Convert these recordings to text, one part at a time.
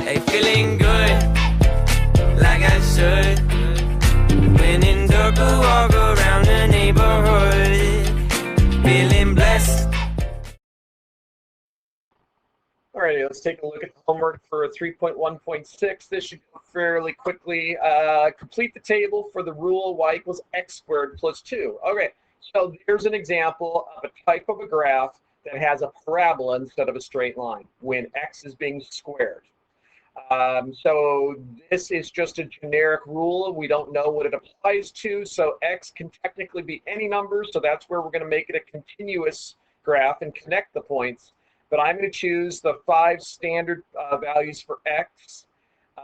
Hey, feeling good, like I should. When in dark, I walk around the neighborhood, feeling blessed. All right, let's take a look at the homework for 3.1.6. This should go fairly quickly. Complete the table for the rule y equals x squared plus 2. Okay, so there's an example of a type of a graph that has a parabola instead of a straight line when x is being squared. So this is just a generic rule. We don't know what it applies to, so x can technically be any number, so that's where we're going to make it a continuous graph and connect the points. But I'm going to choose the 5 standard values for x.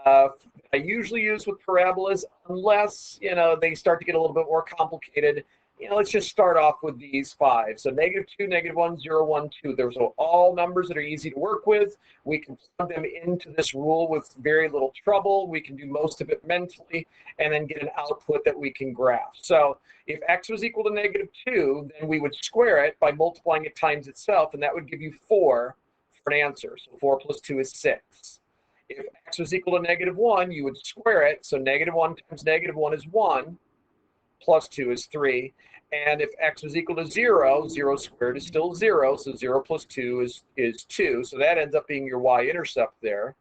I usually use with parabolas unless, they start to get a little bit more complicated. Let's just start off with these 5. So -2, -1, 0, 1, 2. Those are all numbers that are easy to work with. We can plug them into this rule with very little trouble. We can do most of it mentally and then get an output that we can graph. So if x was equal to -2, then we would square it by multiplying it times itself, and that would give you 4 for an answer. So 4 plus 2 is 6. If x was equal to -1, you would square it. So -1 times -1 is 1, plus 2 is 3. And if x was equal to 0, 0 squared is still 0. So 0 plus 2 is 2. So that ends up being your y-intercept there.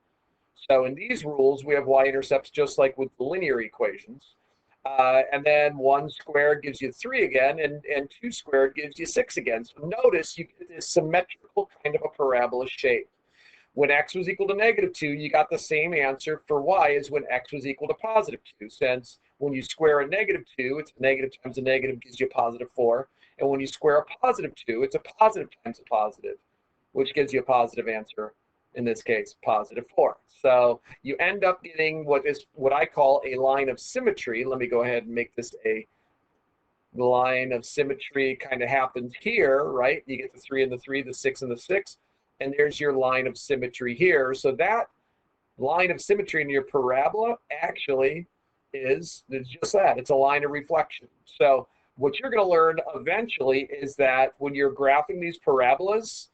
So in these rules, we have y-intercepts just like with the linear equations. And then 1 squared gives you 3 again, and 2 squared gives you 6 again. So notice you get this symmetrical kind of a parabola shape. When x was equal to -2, you got the same answer for y as when x was equal to +2, since when you square a -2, it's a negative times a negative gives you a +4. And when you square a +2, it's a positive times a positive, which gives you a positive answer, in this case, +4. So you end up getting what I call a line of symmetry. Let me go ahead and make this a line of symmetry. Kind of happens here, right? You get the 3 and the 3, the 6 and the 6, and there's your line of symmetry here. So that line of symmetry in your parabola actually is just that. It's a line of reflection. So what you're going to learn eventually is that when you're graphing these parabolas,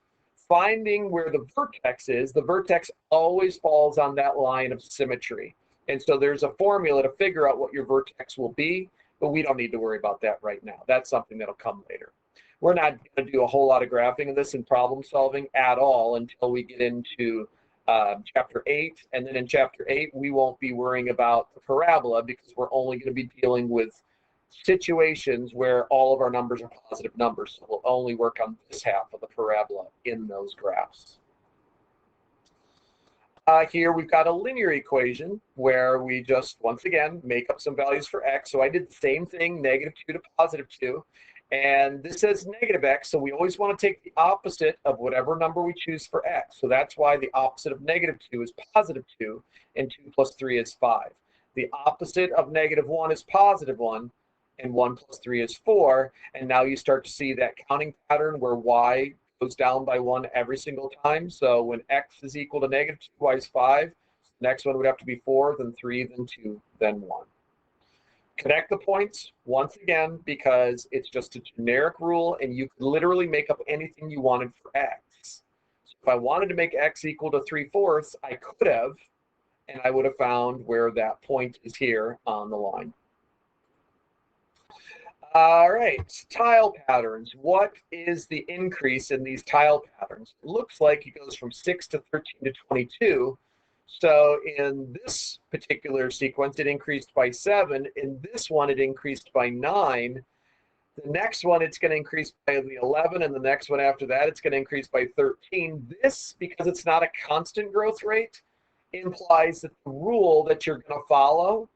finding where the vertex is, the vertex always falls on that line of symmetry. And so there's a formula to figure out what your vertex will be, but we don't need to worry about that right now. That's something that'll come later. We're not going to do a whole lot of graphing of this and problem solving at all until we get into chapter 8. And then in chapter 8, we won't be worrying about the parabola because we're only going to be dealing with situations where all of our numbers are positive numbers. So we'll only work on this half of the parabola in those graphs. Here we've got a linear equation where we just, once again, make up some values for x. So I did the same thing, -2 to +2. And this says -x, so we always want to take the opposite of whatever number we choose for x. So that's why the opposite of -2 is +2, and 2 plus 3 is 5. The opposite of -1 is +1, and 1 plus 3 is 4. And now you start to see that counting pattern where y goes down by 1 every single time. So when x is equal to -2, y is 5. Next one would have to be 4, then 3, then 2, then 1. Connect the points once again because it's just a generic rule and you could literally make up anything you wanted for x. So if I wanted to make x equal to 3/4, I could have, and I would have found where that point is here on the line. All right, tile patterns. What is the increase in these tile patterns? It looks like it goes from 6 to 13 to 22. So in this particular sequence, it increased by 7. In this one, it increased by 9. The next one, it's going to increase by 11. And the next one after that, it's going to increase by 13. This, because it's not a constant growth rate, implies that the rule that you're going to follow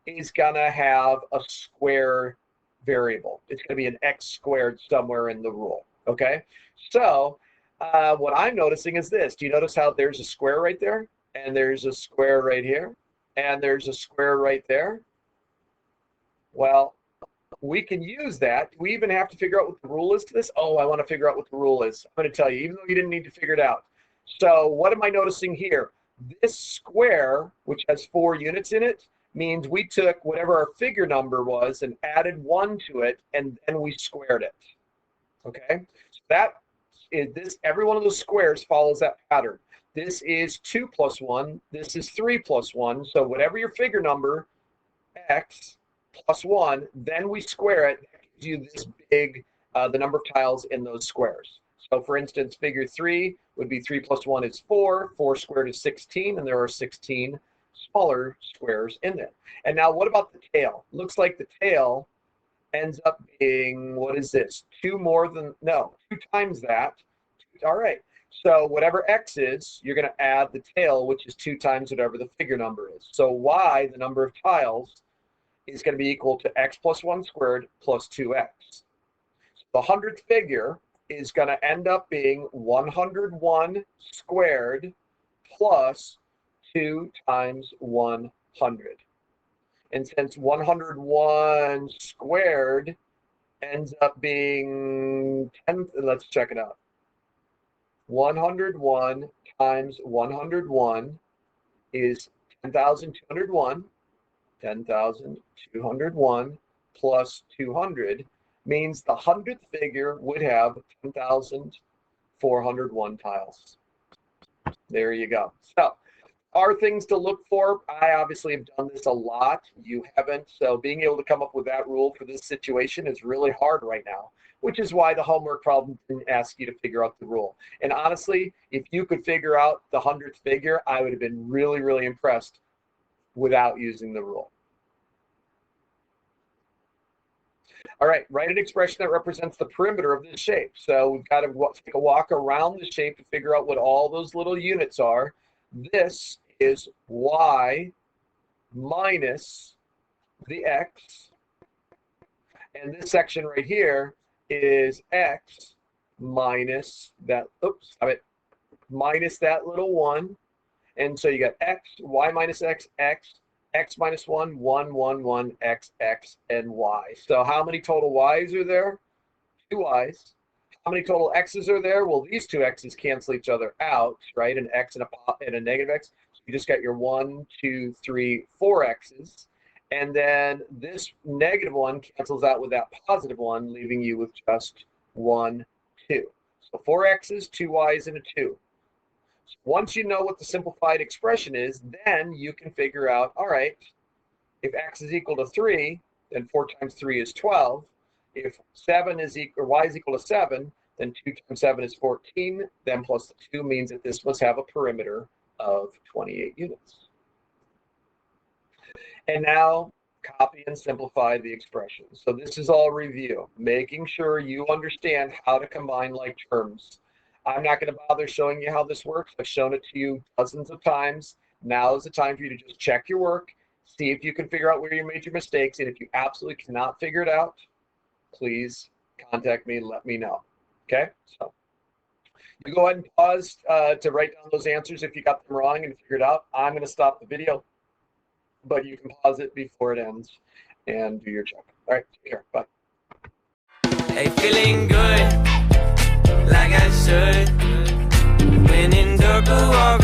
is going to have a square variable. It's going to be an x squared somewhere in the rule, okay? So what I'm noticing is this. Do you notice how there's a square right there? And there's a square right here? And there's a square right there? Well, we can use that. Do we even have to figure out what the rule is to this? Oh, I want to figure out what the rule is. I'm going to tell you, even though you didn't need to figure it out. So what am I noticing here? This square, which has 4 units in it, means we took whatever our figure number was and added 1 to it, and then we squared it. Okay? So that is this. Every one of those squares follows that pattern. This is 2 plus 1. This is 3 plus 1. So whatever your figure number, x plus 1, then we square it. That gives you this big, the number of tiles in those squares. So for instance, figure 3 would be 3 plus 1 is 4. 4 squared is 16, and there are 16 smaller squares in there. And now what about the tail? Looks like the tail ends up being, what is this? 2 times that. All right. So whatever x is, you're going to add the tail, which is 2 times whatever the figure number is. So y, the number of tiles, is going to be equal to x plus 1 squared plus 2x. The 100th figure is going to end up being 101 squared plus 2 times 100. And since 101 squared ends up being 10, let's check it out. 101 times 101 is 10,201. 10,201 plus 200 means the 100th figure would have 10,401 tiles. There you go. So, are things to look for? I obviously have done this a lot. You haven't. So being able to come up with that rule for this situation is really hard right now, which is why the homework problem didn't ask you to figure out the rule. And honestly, if you could figure out the 100th figure, I would have been really, really impressed without using the rule. All right, write an expression that represents the perimeter of this shape. So we've got to take a walk around the shape to figure out what all those little units are. This is y minus the x. And this section right here is x minus that, minus that little 1. And so you got x, y minus x, x minus 1, 1, 1, 1, x, and y. So how many total y's are there? 2 y's. How many total x's are there? Well, these 2 x's cancel each other out, right? An x and a negative x. So you just got your 1, 2, 3, 4 x's. And then this negative 1 cancels out with that positive 1, leaving you with just 1, 2. So 4 x's, 2 y's, and a 2. So once you know what the simplified expression is, then you can figure out, all right, if x is equal to 3, then 4 times 3 is 12. If 7 is equal, or y is equal to 7, then 2 times 7 is 14. Then plus the 2 means that this must have a perimeter of 28 units. And now copy and simplify the expression. So this is all review, making sure you understand how to combine like terms. I'm not going to bother showing you how this works. I've shown it to you dozens of times. Now is the time for you to just check your work, see if you can figure out where you made your mistakes, and if you absolutely cannot figure it out, please contact me and let me know. Okay? So you go ahead and pause to write down those answers if you got them wrong and figure it out. I'm going to stop the video, but you can pause it before it ends and do your check. All right, take care. Bye. Hey, feeling good, like I should. When in dark, walk